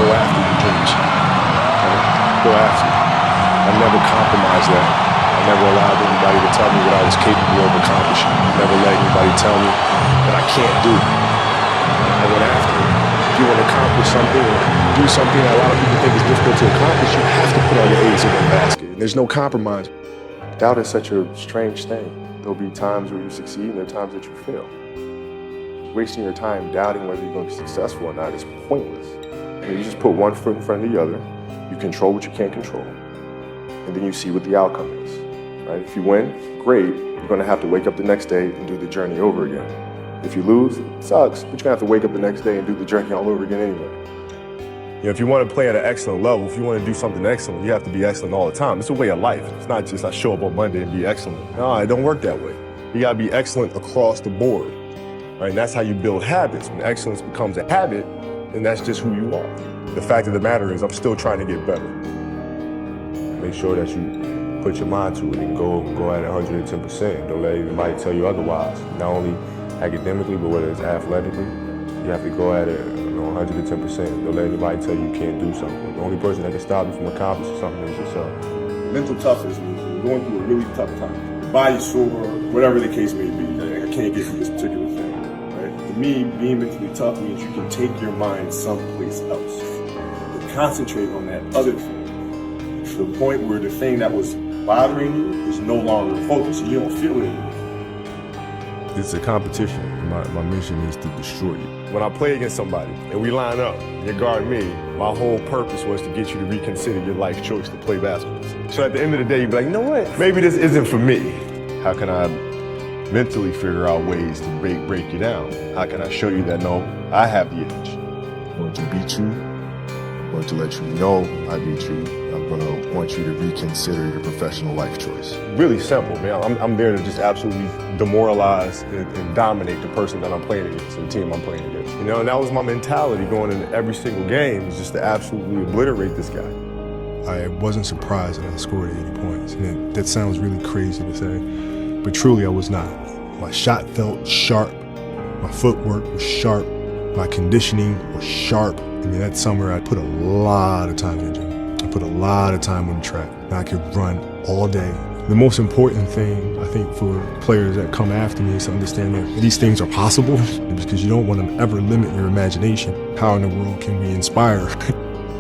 Go after your dreams. Okay? Go after it. I never compromised that. I never allowed anybody to tell me what I was capable of accomplishing. I never let anybody tell me that I can't do it. I went after it. If you want to accomplish something or do something that a lot of people think is difficult to accomplish, you have to put all your eggs in one basket. And there's no compromise. Doubt is such a strange thing. There'll be times where you succeed and there are times that you fail. Wasting your time doubting whether you're going to be successful or not is pointless. You just put one foot in front of the other. You control what you can't control. And then you see what the outcome is. Right? If you win, great. You're going to have to wake up the next day and do the journey over again. If you lose, it sucks, but you're going to have to wake up the next day and do the journey all over again anyway. You know, if you want to play at an excellent level, if you want to do something excellent, you have to be excellent all the time. It's a way of life. It's not just I show up on Monday and be excellent. No, it don't work that way. You got to be excellent across the board. Right? And that's how you build habits. When excellence becomes a habit, then that's just who you are. The fact of the matter is I'm still trying to get better. Make sure that you put your mind to it and go at it 110%. Don't let anybody tell you otherwise. Not only academically, but whether it's athletically, you have to go at it 110%. Don't let anybody tell you can't do something. The only person that can stop you from accomplishing something is yourself. Mental toughness means you're going through a really tough time. Your body's sore, whatever the case may be. I can't get through this particular thing. Right? To me, being mentally tough means you can take your mind someplace else. And concentrate on that other thing. To the point where the thing that was bothering you is no longer the focus, and you don't feel it anymore. It's a competition. My mission is to destroy you. When I play against somebody and we line up, you guard me, my whole purpose was to get you to reconsider your life choice to play basketball. So at the end of the day, you'd be like, you know what? Maybe this isn't for me. How can I mentally figure out ways to break you down? How can I show you that, no, I have the edge? I'm going to beat you. I'm going to let you know I beat you. I'm going to want you to reconsider your professional life choice. Really simple, man. I'm there to just absolutely demoralize and dominate the person that I'm playing against, the team I'm playing against. You know, and that was my mentality going into every single game, is just to absolutely obliterate this guy. I wasn't surprised that I scored 80 points. And that sounds really crazy to say, but truly I was not. My shot felt sharp. My footwork was sharp. My conditioning was sharp. I mean, that summer I put a lot of time in the gym. I put a lot of time on the track. I could run all day. The most important thing, I think, for players that come after me is to understand that these things are possible, because you don't want to ever limit your imagination. How in the world can we inspire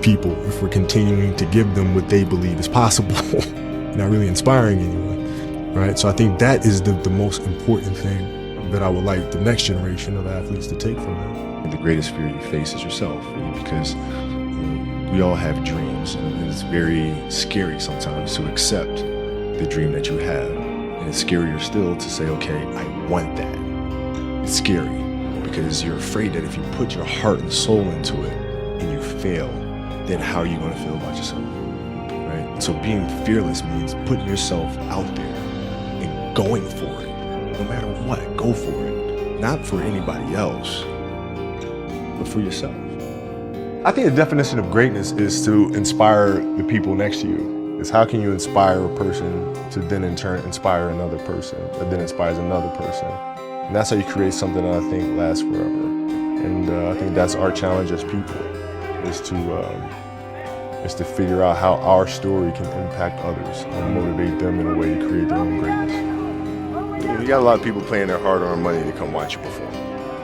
people if we're continuing to give them what they believe is possible? Not really inspiring anyone, right? So I think that is the most important thing that I would like the next generation of athletes to take from them. The greatest fear you face is yourself, because we all have dreams, and it's very scary sometimes to accept the dream that you have. And it's scarier still to say, okay, I want that. It's scary because you're afraid that if you put your heart and soul into it and you fail, then how are you going to feel about yourself, right? So being fearless means putting yourself out there and going for it. No matter what, go for it. Not for anybody else, but for yourself. I think the definition of greatness is to inspire the people next to you. It's how can you inspire a person to then in turn inspire another person, that then inspires another person. And that's how you create something that I think lasts forever. And I think that's our challenge as people, is to figure out how our story can impact others and motivate them in a way to create their own greatness. You got a lot of people paying their hard-earned money to come watch you perform.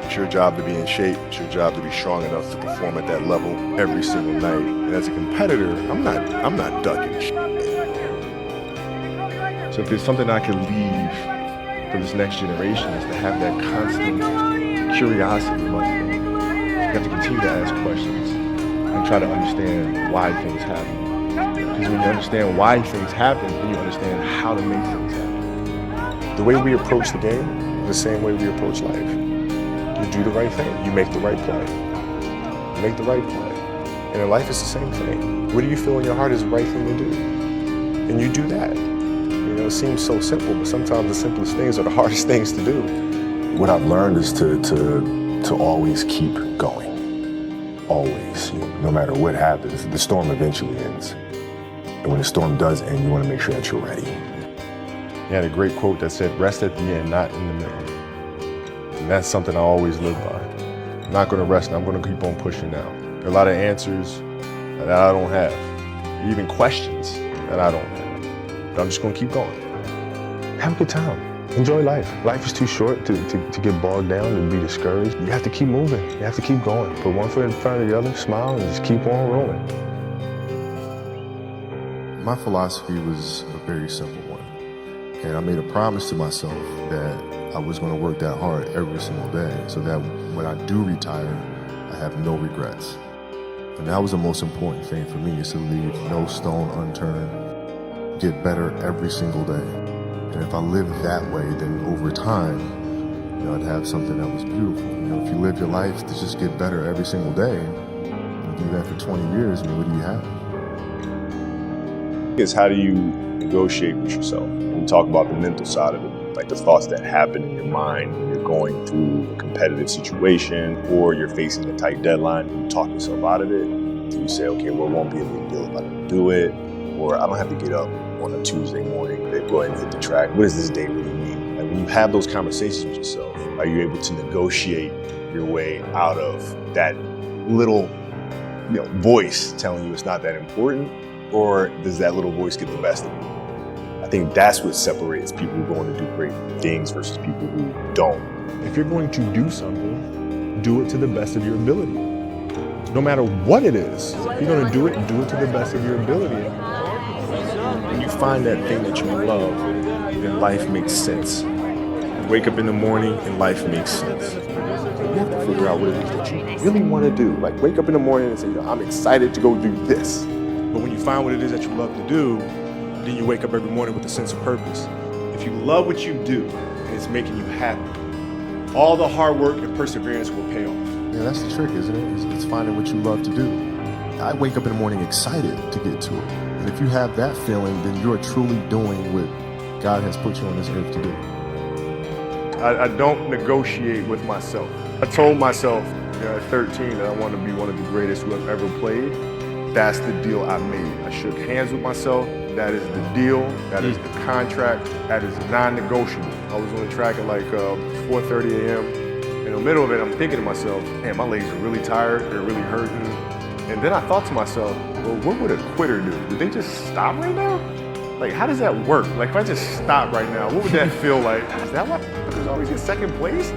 It's your job to be in shape. It's your job to be strong enough to perform at that level every single night. And as a competitor, I'm not ducking shit. So if there's something I can leave for this next generation, is to have that constant curiosity about things. You have to continue to ask questions and try to understand why things happen. Because when you understand why things happen, then you understand how to make things happen. The way we approach the game is the same way we approach life. You do the right thing. You make the right play. You make the right play. And in life, it's the same thing. What do you feel in your heart is the right thing to do? And you do that. You know, it seems so simple, but sometimes the simplest things are the hardest things to do. What I've learned is to always keep going. Always. You know, no matter what happens, the storm eventually ends. And when the storm does end, you want to make sure that you're ready. He had a great quote that said, rest at the end, not in the middle. And that's something I always live by. I'm not going to rest, and I'm going to keep on pushing now. There are a lot of answers that I don't have, even questions that I don't have. But I'm just gonna keep going. Have a good time. Enjoy life. Life is too short to get bogged down and be discouraged. You have to keep moving. You have to keep going. Put one foot in front of the other, smile, and just keep on rolling. My philosophy was a very simple one. And I made a promise to myself that I was going to work that hard every single day so that when I do retire, I have no regrets. And that was the most important thing for me, is to leave no stone unturned, get better every single day. And if I lived that way, then over time, I'd have something that was beautiful. If you live your life to just get better every single day, and do that for 20 years, what do you have? Is how do you negotiate with yourself? When we talk about the mental side of it, like the thoughts that happen in your mind when you're going through a competitive situation or you're facing a tight deadline, you talk yourself out of it. Do you say, okay, well, it won't be a big deal if I don't do it, or I don't have to get up on a Tuesday morning, then go ahead and hit the track. What does this day really mean? Like, when you have those conversations with yourself, are you able to negotiate your way out of that little voice telling you it's not that important? Or does that little voice get the best of you? I think that's what separates people who go on to do great things versus people who don't. If you're going to do something, do it to the best of your ability. No matter what it is, if you're going to do it to the best of your ability. When you find that thing that you love, then life makes sense. You wake up in the morning and life makes sense. You have to figure out what it is that you really want to do. Like, wake up in the morning and say, I'm excited to go do this. But when you find what it is that you love to do, then you wake up every morning with a sense of purpose. If you love what you do and it's making you happy, all the hard work and perseverance will pay off. Yeah, that's the trick, isn't it? It's finding what you love to do. I wake up in the morning excited to get to it. And if you have that feeling, then you're truly doing what God has put you on this earth to do. I don't negotiate with myself. I told myself at 13 that I wanted to be one of the greatest who have ever played. That's the deal I made. I shook hands with myself. That is the deal. That is the contract. That is non-negotiable. I was on the track at like 4:30 a.m. In the middle of it, I'm thinking to myself, man, my legs are really tired. They're really hurting. And then I thought to myself, well, what would a quitter do? Would they just stop right now? Like, how does that work? Like, if I just stop right now, what would that feel like? Is that why quitters always get second place?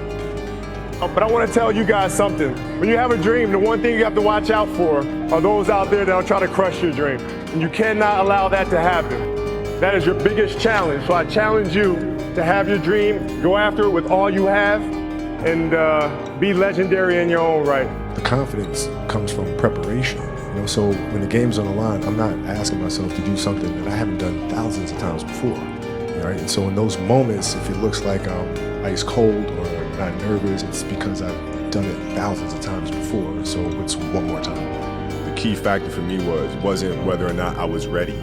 But I want to tell you guys something. When you have a dream, the one thing you have to watch out for are those out there that will try to crush your dream. And you cannot allow that to happen. That is your biggest challenge. So I challenge you to have your dream, go after it with all you have, and be legendary in your own right. The confidence comes from preparation. So when the game's on the line, I'm not asking myself to do something that I haven't done thousands of times before. Right? And so in those moments, if it looks like I'm ice cold or not nervous, it's because I've done it thousands of times before. So it's one more time. The key factor for me wasn't whether or not I was ready.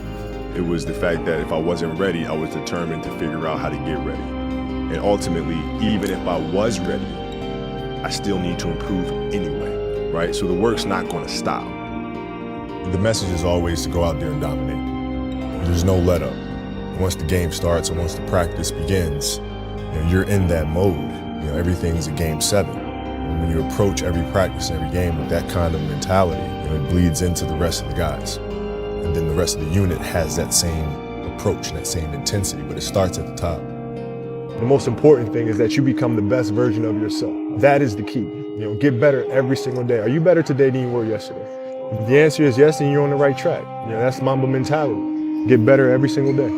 It was the fact that if I wasn't ready, I was determined to figure out how to get ready. And ultimately, even if I was ready, I still need to improve anyway, right? So the work's not going to stop. The message is always to go out there and dominate. There's no let up. Once the game starts and once the practice begins, you're in that mode. Everything's a game 7. And when you approach every practice and every game with that kind of mentality, it bleeds into the rest of the guys. And then the rest of the unit has that same approach and that same intensity, but it starts at the top. The most important thing is that you become the best version of yourself. That is the key. Get better every single day. Are you better today than you were yesterday? If the answer is yes, then you're on the right track. That's Mamba mentality. Get better every single day.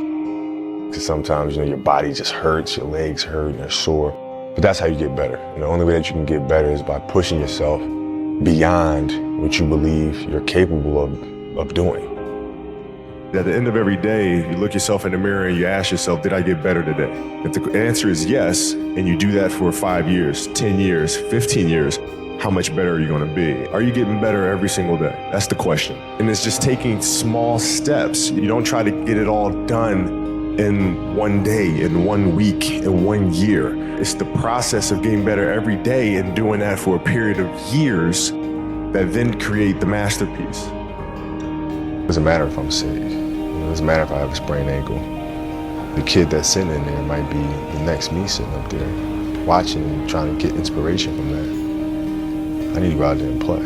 Because sometimes, your body just hurts, your legs hurt, and they're sore. But that's how you get better. The only way that you can get better is by pushing yourself beyond what you believe you're capable of doing. At the end of every day, you look yourself in the mirror and you ask yourself, did I get better today? If the answer is yes, and you do that for 5 years, 10 years, 15 years, how much better are you going to be? Are you getting better every single day? That's the question. And it's just taking small steps. You don't try to get it all done in one day, in 1 week, in 1 year. It's the process of getting better every day and doing that for a period of years that then create the masterpiece. It doesn't matter if I'm sick. It doesn't matter if I have a sprained ankle. The kid that's sitting in there might be the next me sitting up there, watching and trying to get inspiration from that. I need to go out there and play.